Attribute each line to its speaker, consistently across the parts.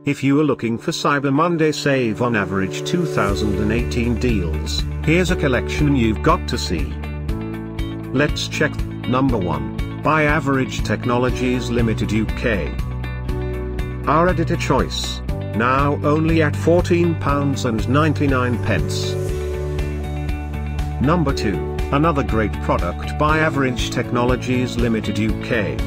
Speaker 1: If you are looking for Cyber Monday save on average 2018 deals, here's a collection you've got to see. Let's check. Number 1. By Average Technologies Limited UK. Our editor choice. Now only at £14.99. Number 2. Another great product by Average Technologies Limited UK.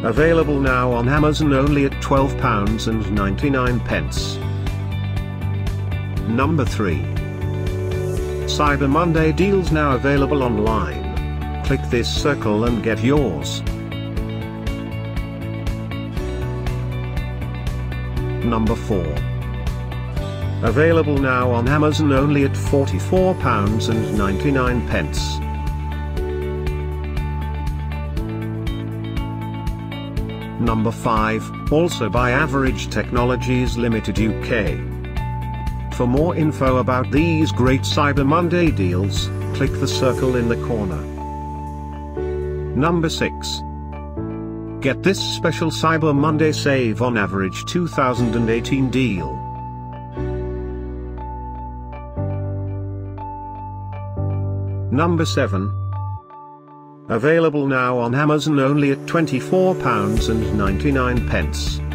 Speaker 1: Available now on Amazon only at £12.99. Number 3. Cyber Monday deals now available online. Click this circle and get yours. Number 4. Available now on Amazon only at £44.99. Number 5, also by Average Technologies Limited UK. For more info about these great Cyber Monday deals, click the circle in the corner. Number 6. Get this special Cyber Monday save on average 2018 deal. Number 7. Available now on Amazon only at £24.99.